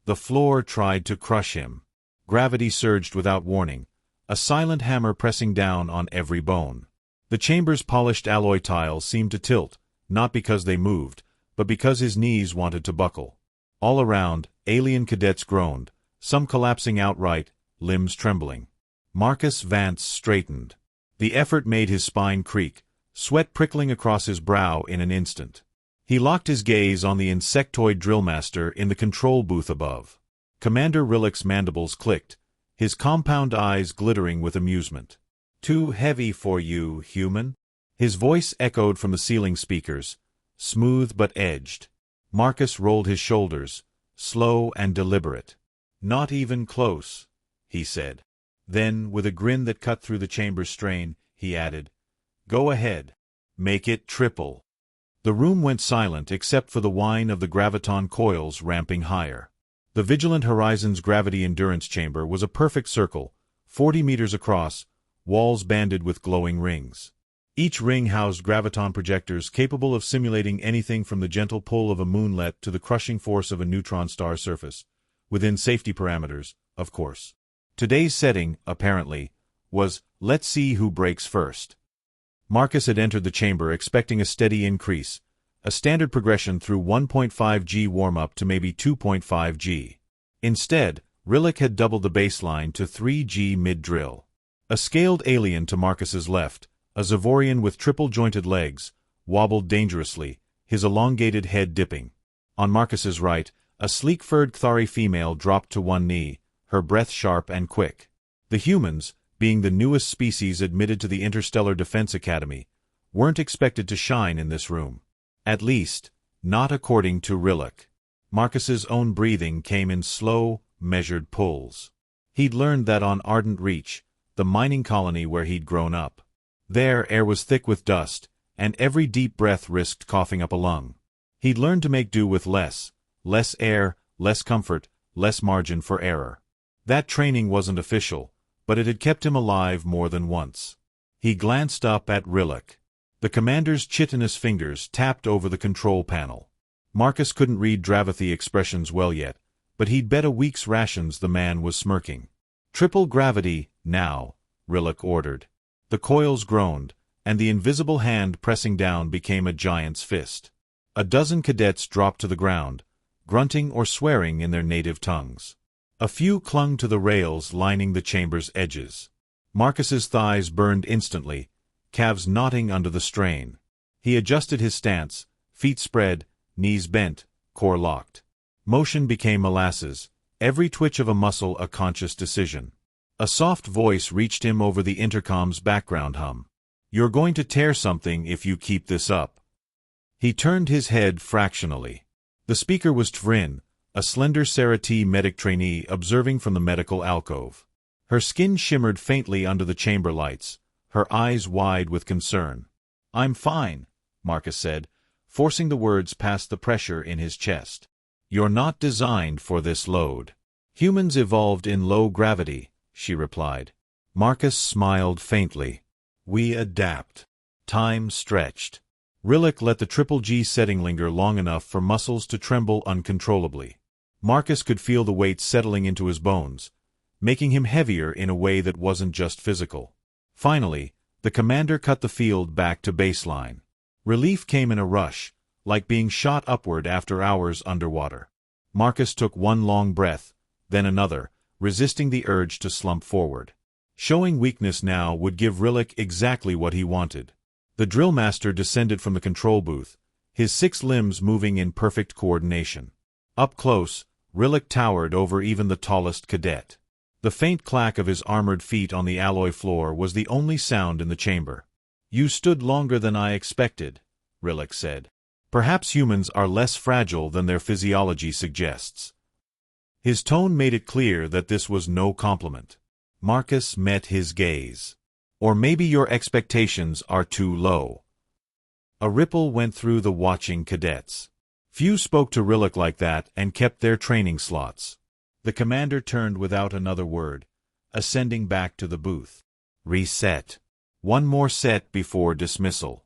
The floor tried to crush him. Gravity surged without warning, a silent hammer pressing down on every bone. The chamber's polished alloy tiles seemed to tilt, not because they moved, but because his knees wanted to buckle. All around, alien cadets groaned, some collapsing outright, limbs trembling. Marcus Vance straightened. The effort made his spine creak, sweat prickling across his brow in an instant. He locked his gaze on the insectoid drillmaster in the control booth above. Commander Rillick's mandibles clicked, his compound eyes glittering with amusement. "Too heavy for you, human?" His voice echoed from the ceiling speakers, smooth but edged. Marcus rolled his shoulders, slow and deliberate. "Not even close," he said. Then, with a grin that cut through the chamber's strain, he added, "Go ahead. Make it triple." The room went silent except for the whine of the graviton coils ramping higher. The Vigilant Horizon's gravity endurance chamber was a perfect circle, 40 meters across, walls banded with glowing rings. Each ring housed graviton projectors capable of simulating anything from the gentle pull of a moonlet to the crushing force of a neutron star surface, within safety parameters, of course. Today's setting, apparently, was, "Let's see who breaks first." Marcus had entered the chamber expecting a steady increase, a standard progression through 1.5 G warm-up to maybe 2.5 G. Instead, Rillick had doubled the baseline to 3 G mid-drill. A scaled alien to Marcus's left, a Zavorian with triple-jointed legs, wobbled dangerously, his elongated head dipping. On Marcus's right, a sleek-furred Cthari female dropped to one knee, her breath sharp and quick. The humans, being the newest species admitted to the Interstellar Defense Academy, weren't expected to shine in this room. At least, not according to Rillick. Marcus's own breathing came in slow, measured pulls. He'd learned that on Ardent Reach, the mining colony where he'd grown up. There, air was thick with dust, and every deep breath risked coughing up a lung. He'd learned to make do with less air, less comfort, less margin for error. That training wasn't official, but it had kept him alive more than once. He glanced up at Rillick. The commander's chitinous fingers tapped over the control panel. Marcus couldn't read Dravathy expressions well yet, but he'd bet a week's rations the man was smirking. "Triple gravity, now," Rillick ordered. The coils groaned, and the invisible hand pressing down became a giant's fist. A dozen cadets dropped to the ground, grunting or swearing in their native tongues. A few clung to the rails lining the chamber's edges. Marcus's thighs burned instantly, calves knotting under the strain. He adjusted his stance, feet spread, knees bent, core locked. Motion became molasses, every twitch of a muscle a conscious decision. A soft voice reached him over the intercom's background hum. "You're going to tear something if you keep this up." He turned his head fractionally. The speaker was Tvrin, a slender Serati medic trainee observing from the medical alcove. Her skin shimmered faintly under the chamber lights, her eyes wide with concern. "I'm fine," Marcus said, forcing the words past the pressure in his chest. "You're not designed for this load." "Humans evolved in low gravity," she replied. Marcus smiled faintly. "We adapt." Time stretched. Rillick let the triple G setting linger long enough for muscles to tremble uncontrollably. Marcus could feel the weight settling into his bones, making him heavier in a way that wasn't just physical. Finally, the commander cut the field back to baseline. Relief came in a rush, like being shot upward after hours underwater. Marcus took one long breath, then another, resisting the urge to slump forward. Showing weakness now would give Rillick exactly what he wanted. The drill master descended from the control booth, his 6 limbs moving in perfect coordination. Up close, Rillick towered over even the tallest cadet. The faint clack of his armored feet on the alloy floor was the only sound in the chamber. "You stood longer than I expected," Rillick said. "Perhaps humans are less fragile than their physiology suggests." His tone made it clear that this was no compliment. Marcus met his gaze. "Or maybe your expectations are too low." A ripple went through the watching cadets. Few spoke to Rillick like that and kept their training slots. The commander turned without another word, ascending back to the booth. "Reset. One more set before dismissal."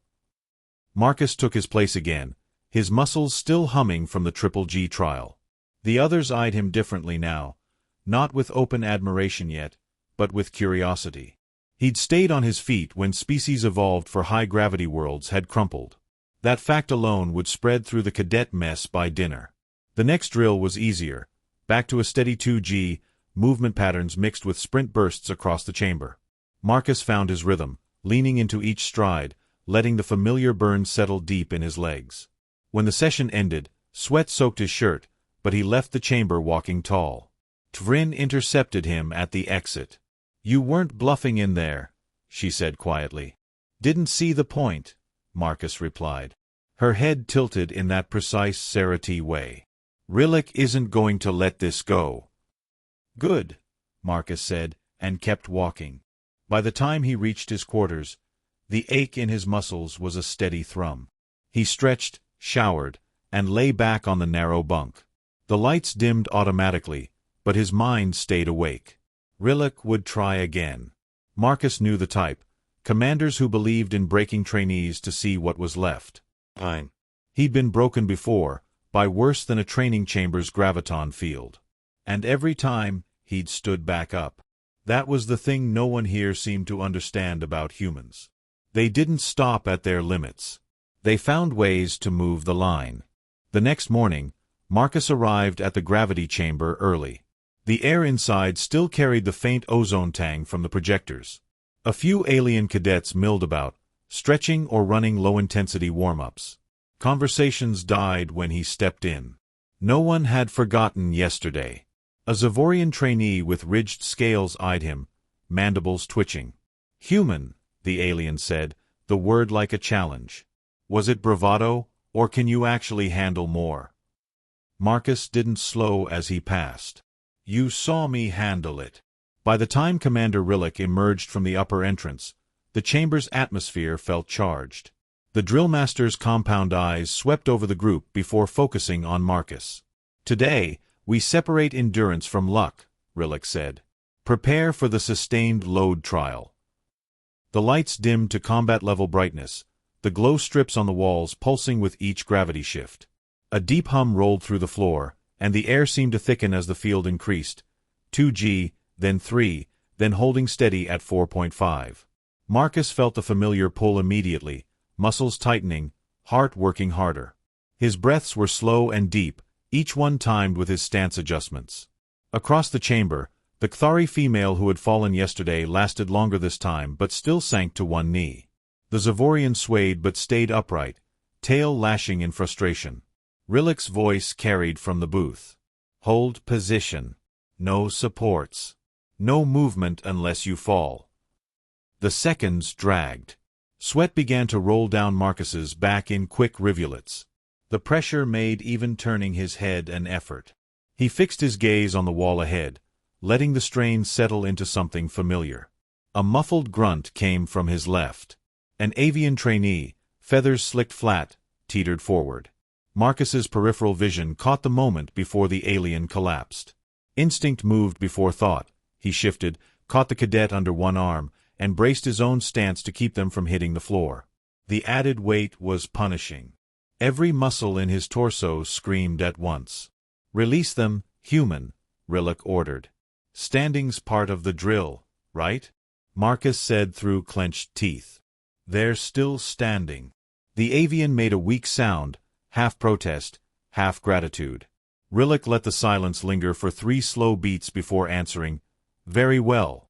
Marcus took his place again, his muscles still humming from the triple G trial. The others eyed him differently now, not with open admiration yet, but with curiosity. He'd stayed on his feet when species evolved for high-gravity worlds had crumpled. That fact alone would spread through the cadet mess by dinner. The next drill was easier, back to a steady 2G, movement patterns mixed with sprint bursts across the chamber. Marcus found his rhythm, leaning into each stride, letting the familiar burn settle deep in his legs. When the session ended, sweat soaked his shirt, but he left the chamber walking tall. Trainee intercepted him at the exit. "You weren't bluffing in there," she said quietly. "Didn't see the point," Marcus replied. Her head tilted in that precise Sarah-T way. "Rilek isn't going to let this go." "Good," Marcus said, and kept walking. By the time he reached his quarters, the ache in his muscles was a steady thrum. He stretched, showered, and lay back on the narrow bunk. The lights dimmed automatically, but his mind stayed awake. Rilek would try again. Marcus knew the type, commanders who believed in breaking trainees to see what was left. Fine. He'd been broken before, by worse than a training chamber's graviton field. And every time, he'd stood back up. That was the thing no one here seemed to understand about humans. They didn't stop at their limits. They found ways to move the line. The next morning, Marcus arrived at the gravity chamber early. The air inside still carried the faint ozone tang from the projectors. A few alien cadets milled about, stretching or running low-intensity warm-ups. Conversations died when he stepped in. No one had forgotten yesterday. A Zavorian trainee with ridged scales eyed him, mandibles twitching. "Human," the alien said, the word like a challenge. "Was it bravado, or can you actually handle more?" Marcus didn't slow as he passed. "You saw me handle it." By the time Commander Rilek emerged from the upper entrance, the chamber's atmosphere felt charged. The drillmaster's compound eyes swept over the group before focusing on Marcus. "Today, we separate endurance from luck," Rilek said. "Prepare for the sustained load trial." The lights dimmed to combat-level brightness, the glow strips on the walls pulsing with each gravity shift. A deep hum rolled through the floor, and the air seemed to thicken as the field increased. 2G, then 3, then holding steady at 4.5. Marcus felt the familiar pull immediately, muscles tightening, heart working harder. His breaths were slow and deep, each one timed with his stance adjustments. Across the chamber, the Cthari female who had fallen yesterday lasted longer this time but still sank to one knee. The Zavorian swayed but stayed upright, tail lashing in frustration. Rilek's voice carried from the booth. "Hold position. No supports. No movement unless you fall." The seconds dragged. Sweat began to roll down Marcus's back in quick rivulets. The pressure made even turning his head an effort. He fixed his gaze on the wall ahead, letting the strain settle into something familiar. A muffled grunt came from his left. An avian trainee, feathers slicked flat, teetered forward. Marcus's peripheral vision caught the moment before the alien collapsed. Instinct moved before thought. He shifted, caught the cadet under one arm, and braced his own stance to keep them from hitting the floor. The added weight was punishing. Every muscle in his torso screamed at once. "Release them, human," Rilek ordered. "Standing's part of the drill, right?" Marcus said through clenched teeth. "They're still standing." The avian made a weak sound, half protest, half gratitude. Rilek let the silence linger for 3 slow beats before answering, "Very well."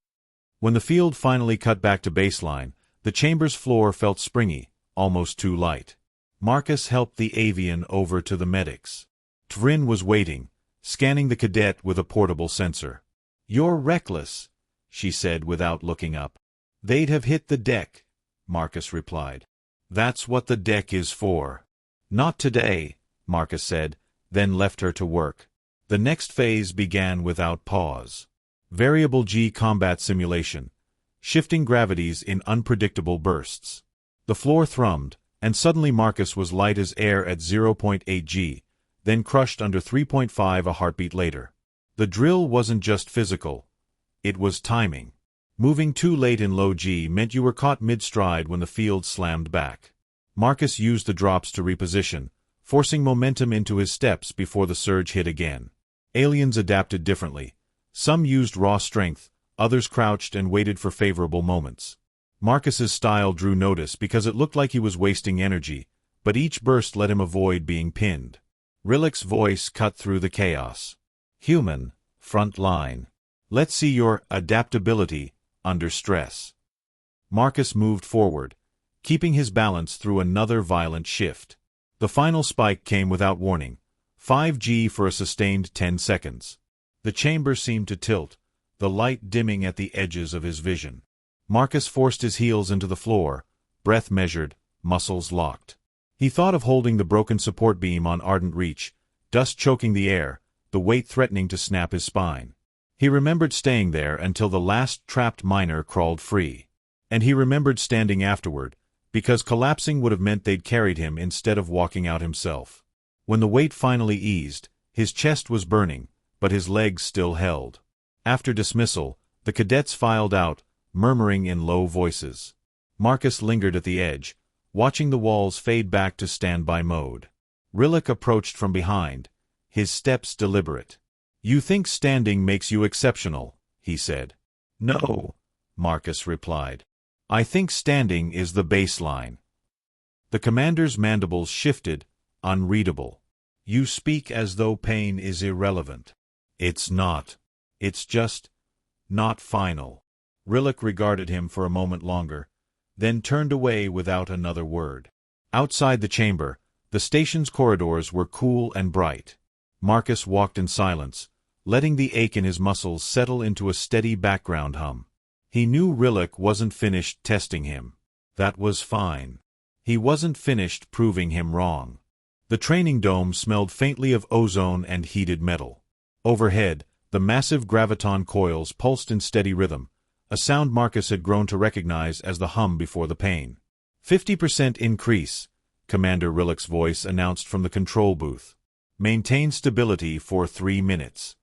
When the field finally cut back to baseline, the chamber's floor felt springy, almost too light. Marcus helped the avian over to the medics. Trainee was waiting, scanning the cadet with a portable sensor. "You're reckless," she said without looking up. "They'd have hit the deck," Marcus replied. "That's what the deck is for." "Not today," Marcus said, then left her to work. The next phase began without pause. Variable G combat simulation, shifting gravities in unpredictable bursts. The floor thrummed, and suddenly Marcus was light as air at 0.8 G, then crushed under 3.5 a heartbeat later. The drill wasn't just physical. It was timing. Moving too late in low G meant you were caught mid-stride when the field slammed back. Marcus used the drops to reposition, forcing momentum into his steps before the surge hit again. Aliens adapted differently. Some used raw strength, others crouched and waited for favorable moments. Marcus's style drew notice because it looked like he was wasting energy, but each burst let him avoid being pinned. Rillick's voice cut through the chaos. Human, front line. Let's see your adaptability under stress. Marcus moved forward, keeping his balance through another violent shift. The final spike came without warning, 5G for a sustained 10 seconds. The chamber seemed to tilt, the light dimming at the edges of his vision. Marcus forced his heels into the floor, breath measured, muscles locked. He thought of holding the broken support beam on ardent reach, dust choking the air, the weight threatening to snap his spine. He remembered staying there until the last trapped miner crawled free. And he remembered standing afterward, because collapsing would have meant they'd carried him instead of walking out himself. When the weight finally eased, his chest was burning, but his legs still held. After dismissal, the cadets filed out, murmuring in low voices. Marcus lingered at the edge, watching the walls fade back to standby mode. Rillick approached from behind, his steps deliberate. "You think standing makes you exceptional," he said. "No," Marcus replied. "I think standing is the baseline." The commander's mandibles shifted, unreadable. "You speak as though pain is irrelevant." "It's not. It's just not final." Rillick regarded him for a moment longer, then turned away without another word. Outside the chamber, the station's corridors were cool and bright. Marcus walked in silence, letting the ache in his muscles settle into a steady background hum. He knew Rillick wasn't finished testing him. That was fine. He wasn't finished proving him wrong. The training dome smelled faintly of ozone and heated metal. Overhead, the massive graviton coils pulsed in steady rhythm, a sound Marcus had grown to recognize as the hum before the pain. 50% increase, Commander Rillick's voice announced from the control booth. Maintain stability for 3 minutes.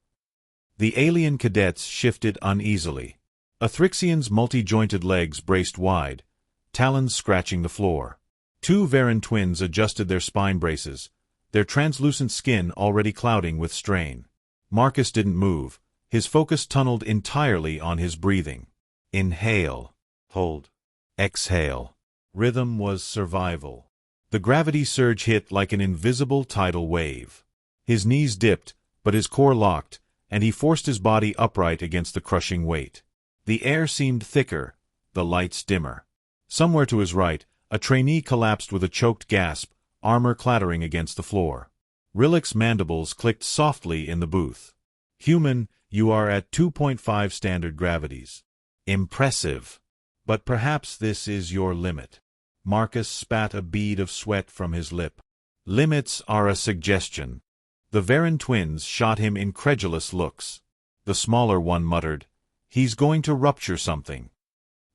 The alien cadets shifted uneasily. Athryxian's multi-jointed legs braced wide, talons scratching the floor. 2 Varan twins adjusted their spine braces, their translucent skin already clouding with strain. Marcus didn't move, his focus tunneled entirely on his breathing. Inhale. Hold. Exhale. Rhythm was survival. The gravity surge hit like an invisible tidal wave. His knees dipped, but his core locked, and he forced his body upright against the crushing weight. The air seemed thicker, the lights dimmer. Somewhere to his right, a trainee collapsed with a choked gasp, armor clattering against the floor. Rillick's mandibles clicked softly in the booth. "Human, you are at 2.5 standard gravities. Impressive. But perhaps this is your limit." Marcus spat a bead of sweat from his lip. "Limits are a suggestion." The Varan twins shot him incredulous looks. The smaller one muttered, "He's going to rupture something."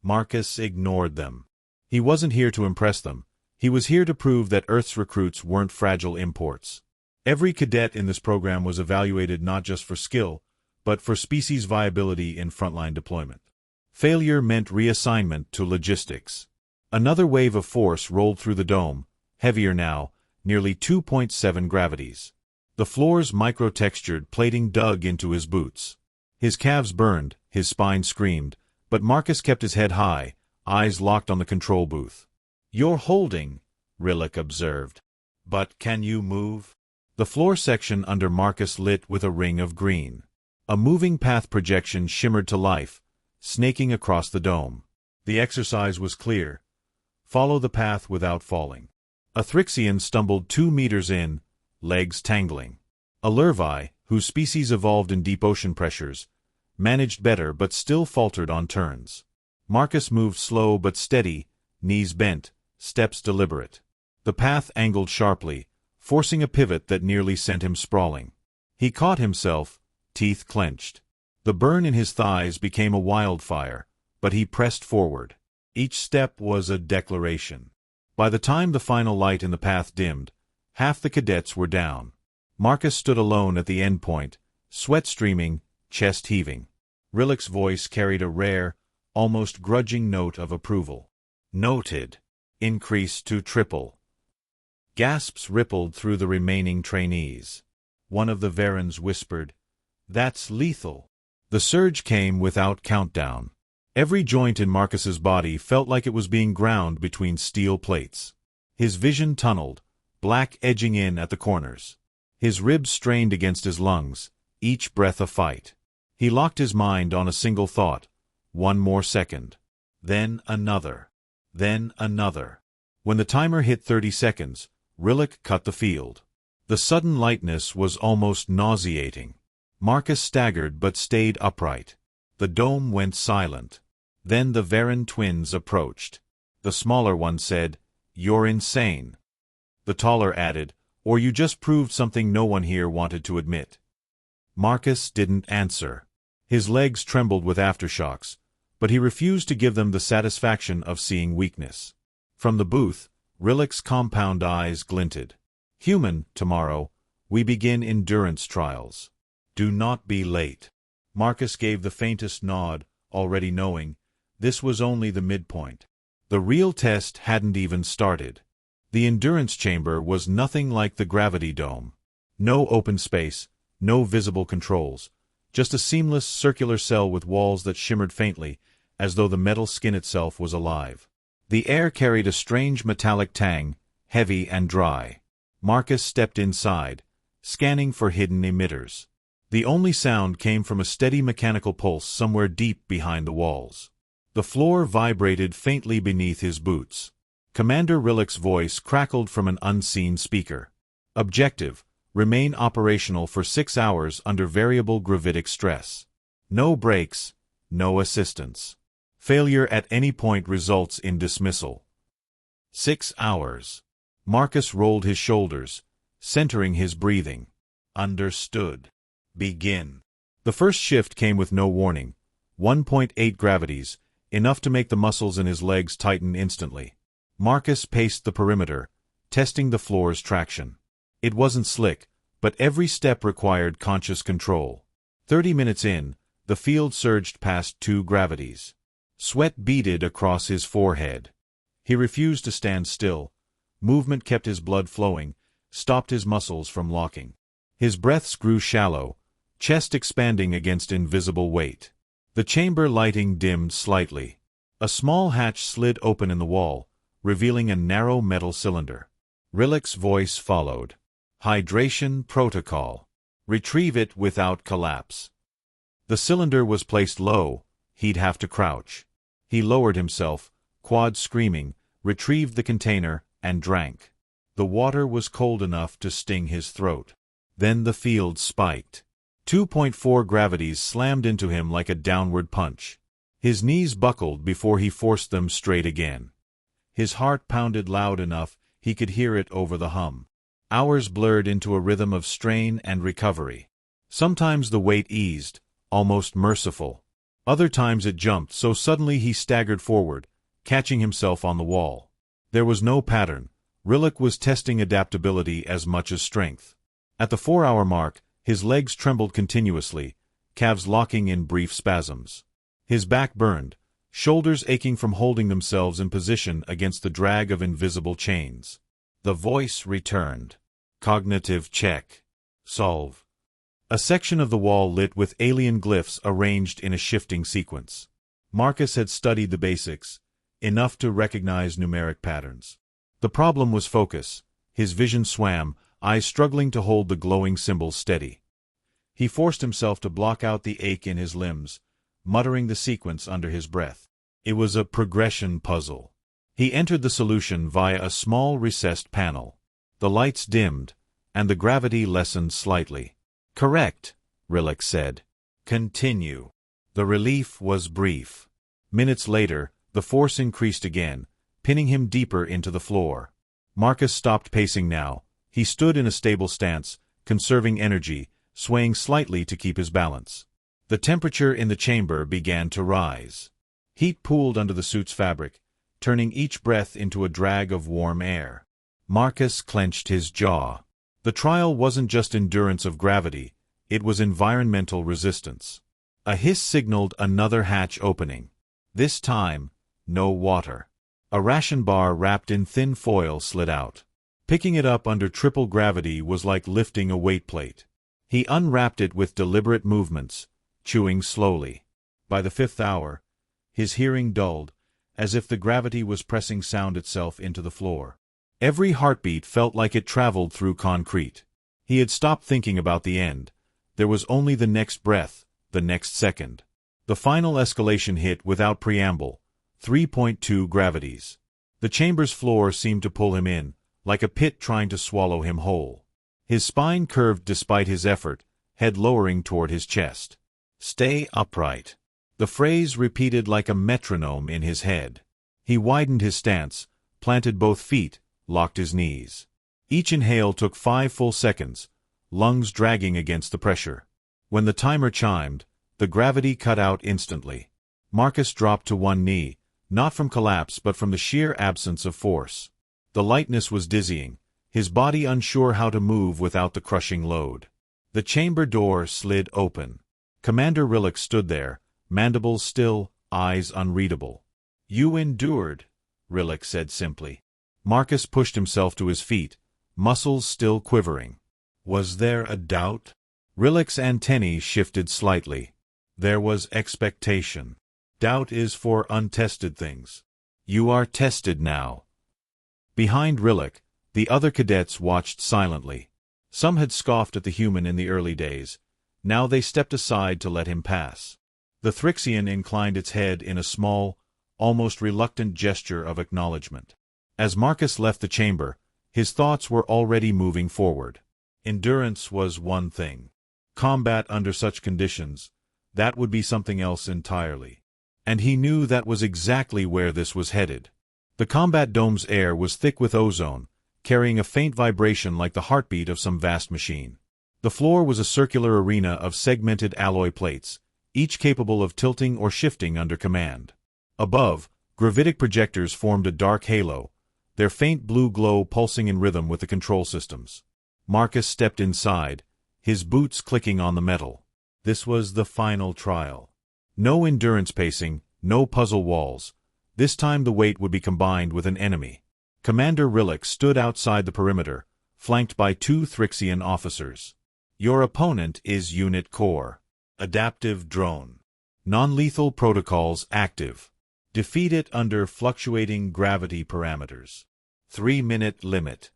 Marcus ignored them. He wasn't here to impress them. He was here to prove that Earth's recruits weren't fragile imports. Every cadet in this program was evaluated not just for skill, but for species viability in frontline deployment. Failure meant reassignment to logistics. Another wave of force rolled through the dome, heavier now, nearly 2.7 gravities. The floor's micro-textured plating dug into his boots. His calves burned, his spine screamed, but Marcus kept his head high, eyes locked on the control booth. "You're holding," Rillick observed. "But can you move?" The floor section under Marcus lit with a ring of green. A moving path projection shimmered to life, snaking across the dome. The exercise was clear. Follow the path without falling. Athryxian stumbled 2 meters in, legs tangling. A Lurvi, whose species evolved in deep ocean pressures, managed better but still faltered on turns. Marcus moved slow but steady, knees bent, steps deliberate. The path angled sharply, forcing a pivot that nearly sent him sprawling. He caught himself, teeth clenched. The burn in his thighs became a wildfire, but he pressed forward. Each step was a declaration. By the time the final light in the path dimmed, half the cadets were down. Marcus stood alone at the end point, sweat streaming, chest heaving. Rillick's voice carried a rare, almost grudging note of approval. "Noted. Increase to triple." Gasps rippled through the remaining trainees. One of the Varans whispered, That's lethal. The surge came without countdown. Every joint in Marcus's body felt like it was being ground between steel plates. His vision tunneled, black edging in at the corners. His ribs strained against his lungs, each breath a fight. He locked his mind on a single thought. One more second. Then another. Then another. When the timer hit 30 seconds, Rillick cut the field. The sudden lightness was almost nauseating. Marcus staggered but stayed upright. The dome went silent. Then the Varan twins approached. The smaller one said, "You're insane." The taller added, "Or you just proved something no one here wanted to admit." Marcus didn't answer. His legs trembled with aftershocks, but he refused to give them the satisfaction of seeing weakness. From the booth, Rillick's compound eyes glinted. "Human, tomorrow, we begin endurance trials. Do not be late." Marcus gave the faintest nod, already knowing this was only the midpoint. The real test hadn't even started. The endurance chamber was nothing like the gravity dome. No open space, no visible controls, just a seamless circular cell with walls that shimmered faintly, as though the metal skin itself was alive. The air carried a strange metallic tang, heavy and dry. Marcus stepped inside, scanning for hidden emitters. The only sound came from a steady mechanical pulse somewhere deep behind the walls. The floor vibrated faintly beneath his boots. Commander Rillick's voice crackled from an unseen speaker. "Objective: remain operational for 6 hours under variable gravitic stress. No breaks, no assistance. Failure at any point results in dismissal." 6 hours. Marcus rolled his shoulders, centering his breathing. "Understood. Begin." The first shift came with no warning. 1.8 gravities, enough to make the muscles in his legs tighten instantly. Marcus paced the perimeter, testing the floor's traction. It wasn't slick, but every step required conscious control. 30 minutes in, the field surged past 2 gravities. Sweat beaded across his forehead. He refused to stand still. Movement kept his blood flowing, stopped his muscles from locking. His breaths grew shallow, chest expanding against invisible weight. The chamber lighting dimmed slightly. A small hatch slid open in the wall, revealing a narrow metal cylinder. Rillick's voice followed. "Hydration protocol. Retrieve it without collapse." The cylinder was placed low. He'd have to crouch. He lowered himself, quad screaming, retrieved the container, and drank. The water was cold enough to sting his throat. Then the field spiked. 2.4 gravities slammed into him like a downward punch. His knees buckled before he forced them straight again. His heart pounded loud enough he could hear it over the hum. Hours blurred into a rhythm of strain and recovery. Sometimes the weight eased, almost merciful. Other times it jumped so suddenly he staggered forward, catching himself on the wall. There was no pattern. Rillick was testing adaptability as much as strength. At the 4-hour mark, his legs trembled continuously, calves locking in brief spasms. His back burned, shoulders aching from holding themselves in position against the drag of invisible chains. The voice returned. "Cognitive check. Solve." A section of the wall lit with alien glyphs arranged in a shifting sequence. Marcus had studied the basics, enough to recognize numeric patterns. The problem was focus. His vision swam, eyes struggling to hold the glowing symbols steady. He forced himself to block out the ache in his limbs, muttering the sequence under his breath. It was a progression puzzle. He entered the solution via a small recessed panel. The lights dimmed, and the gravity lessened slightly. "Correct," Rillick said. "Continue." The relief was brief. Minutes later, the force increased again, pinning him deeper into the floor. Marcus stopped pacing now. He stood in a stable stance, conserving energy, swaying slightly to keep his balance. The temperature in the chamber began to rise. Heat pooled under the suit's fabric, turning each breath into a drag of warm air. Marcus clenched his jaw. The trial wasn't just endurance of gravity, it was environmental resistance. A hiss signaled another hatch opening. This time, no water. A ration bar wrapped in thin foil slid out. Picking it up under triple gravity was like lifting a weight plate. He unwrapped it with deliberate movements, chewing slowly. By the 5th hour, his hearing dulled, as if the gravity was pressing sound itself into the floor. Every heartbeat felt like it traveled through concrete. He had stopped thinking about the end. There was only the next breath, the next second. The final escalation hit without preamble, 3.2 gravities. The chamber's floor seemed to pull him in, like a pit trying to swallow him whole. His spine curved despite his effort, head lowering toward his chest. "Stay upright." The phrase repeated like a metronome in his head. He widened his stance, planted both feet, locked his knees. Each inhale took 5 full seconds, lungs dragging against the pressure. When the timer chimed, the gravity cut out instantly. Marcus dropped to one knee, not from collapse but from the sheer absence of force. The lightness was dizzying, his body unsure how to move without the crushing load. The chamber door slid open. Commander Rillick stood there, mandibles still, eyes unreadable. "You endured," Rillick said simply. Marcus pushed himself to his feet, muscles still quivering. Was there a doubt? Rillick's antennae shifted slightly. There was expectation. Doubt is for untested things. You are tested now. Behind Rillick, the other cadets watched silently. Some had scoffed at the human in the early days. Now they stepped aside to let him pass. The Thrixian inclined its head in a small, almost reluctant gesture of acknowledgement. As Marcus left the chamber, his thoughts were already moving forward. Endurance was one thing. Combat under such conditions, that would be something else entirely. And he knew that was exactly where this was headed. The combat dome's air was thick with ozone, carrying a faint vibration like the heartbeat of some vast machine. The floor was a circular arena of segmented alloy plates, each capable of tilting or shifting under command. Above, gravitic projectors formed a dark halo, their faint blue glow pulsing in rhythm with the control systems. Marcus stepped inside, his boots clicking on the metal. This was the final trial. No endurance pacing, no puzzle walls. This time the weight would be combined with an enemy. Commander Rillick stood outside the perimeter, flanked by 2 Thrixian officers. Your opponent is Unit Core. Adaptive drone. Non-lethal protocols active. Defeat it under fluctuating gravity parameters. 3-minute limit.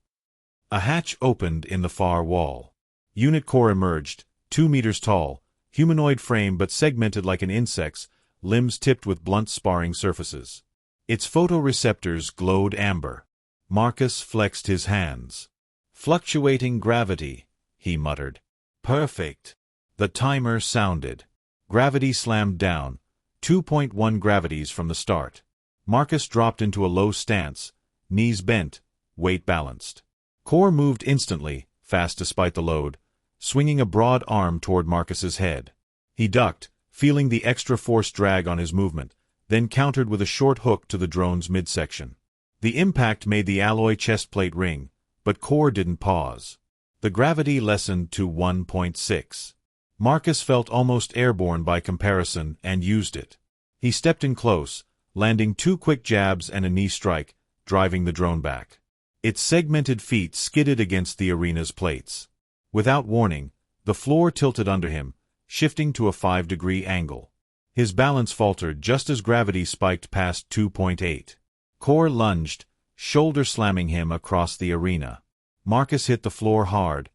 A hatch opened in the far wall. Unit Core emerged, 2 meters tall, humanoid frame but segmented like an insect's, limbs tipped with blunt sparring surfaces. Its photoreceptors glowed amber. Marcus flexed his hands. "Fluctuating gravity," he muttered. "Perfect." The timer sounded. Gravity slammed down, 2.1 gravities from the start. Marcus dropped into a low stance, knees bent, weight balanced. Core moved instantly, fast despite the load, swinging a broad arm toward Marcus's head. He ducked, feeling the extra force drag on his movement, then countered with a short hook to the drone's midsection. The impact made the alloy chest plate ring, but Core didn't pause. The gravity lessened to 1.6. Marcus felt almost airborne by comparison and used it. He stepped in close, landing 2 quick jabs and a knee strike, driving the drone back. Its segmented feet skidded against the arena's plates. Without warning, the floor tilted under him, shifting to a 5-degree angle. His balance faltered just as gravity spiked past 2.8. Core lunged, shoulder slamming him across the arena. Marcus hit the floor hard,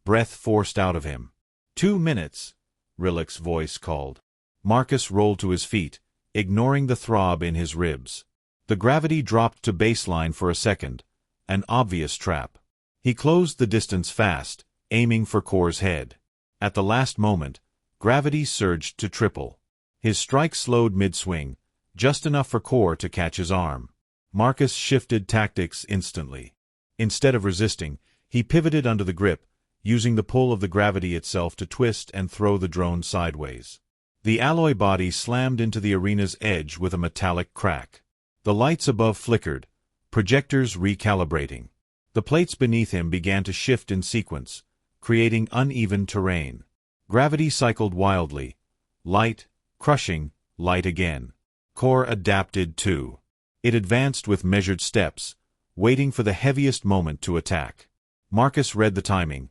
breath forced out of him. 2 minutes, Rillick's voice called. Marcus rolled to his feet, ignoring the throb in his ribs. The gravity dropped to baseline for a second, an obvious trap. He closed the distance fast, aiming for Core's head. At the last moment, gravity surged to triple. His strike slowed mid-swing, just enough for Core to catch his arm. Marcus shifted tactics instantly. Instead of resisting, he pivoted under the grip, using the pull of the gravity itself to twist and throw the drone sideways. The alloy body slammed into the arena's edge with a metallic crack. The lights above flickered, projectors recalibrating. The plates beneath him began to shift in sequence, creating uneven terrain. Gravity cycled wildly. Light, crushing, light again. Core adapted too. It advanced with measured steps, waiting for the heaviest moment to attack. Marcus read the timing.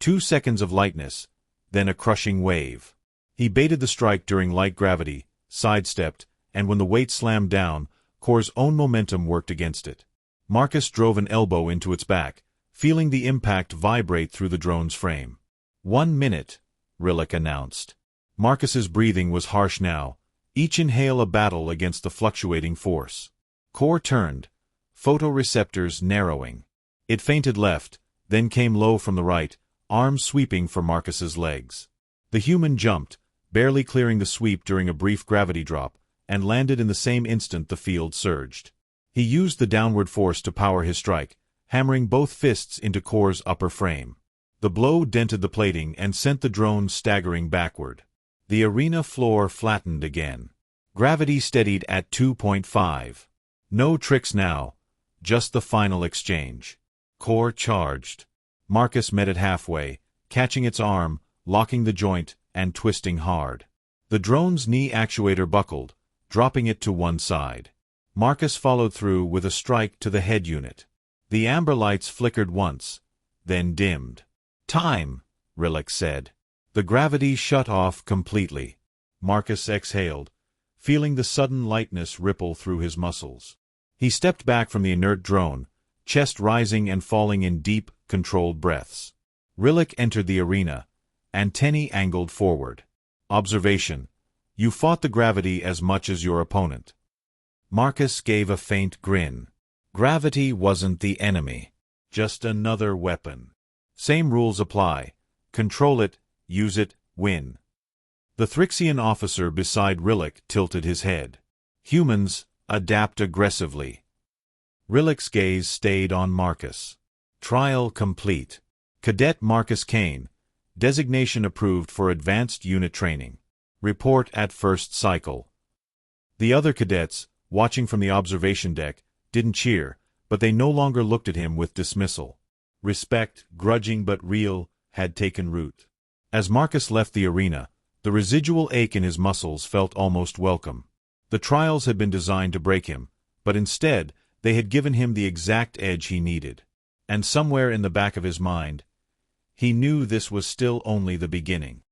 2 seconds of lightness, then a crushing wave. He baited the strike during light gravity, sidestepped, and when the weight slammed down, Core's own momentum worked against it. Marcus drove an elbow into its back, feeling the impact vibrate through the drone's frame. 1 minute, Rillick announced. Marcus's breathing was harsh now, each inhale a battle against the fluctuating force. Core turned, photoreceptors narrowing. It feinted left, then came low from the right, arms sweeping for Marcus's legs. The human jumped, barely clearing the sweep during a brief gravity drop, and landed in the same instant the field surged. He used the downward force to power his strike, hammering both fists into Core's upper frame. The blow dented the plating and sent the drone staggering backward. The arena floor flattened again. Gravity steadied at 2.5. No tricks now, just the final exchange. Core charged. Marcus met it halfway, catching its arm, locking the joint, and twisting hard. The drone's knee actuator buckled, dropping it to one side. Marcus followed through with a strike to the head unit. The amber lights flickered once, then dimmed. "Time," Rillick said. The gravity shut off completely. Marcus exhaled, feeling the sudden lightness ripple through his muscles. He stepped back from the inert drone, chest rising and falling in deep, controlled breaths. Rillick entered the arena, antennae angled forward. Observation: you fought the gravity as much as your opponent. Marcus gave a faint grin. Gravity wasn't the enemy. Just another weapon. Same rules apply. Control it, use it, win. The Thrixian officer beside Rillick tilted his head. Humans, adapt aggressively. Rillick's gaze stayed on Marcus. Trial complete. Cadet Marcus Kane. Designation approved for advanced unit training. Report at first cycle. The other cadets, watching from the observation deck, didn't cheer, but they no longer looked at him with dismissal. Respect, grudging but real, had taken root. As Marcus left the arena, the residual ache in his muscles felt almost welcome. The trials had been designed to break him, but instead, they had given him the exact edge he needed. And somewhere in the back of his mind, he knew this was still only the beginning.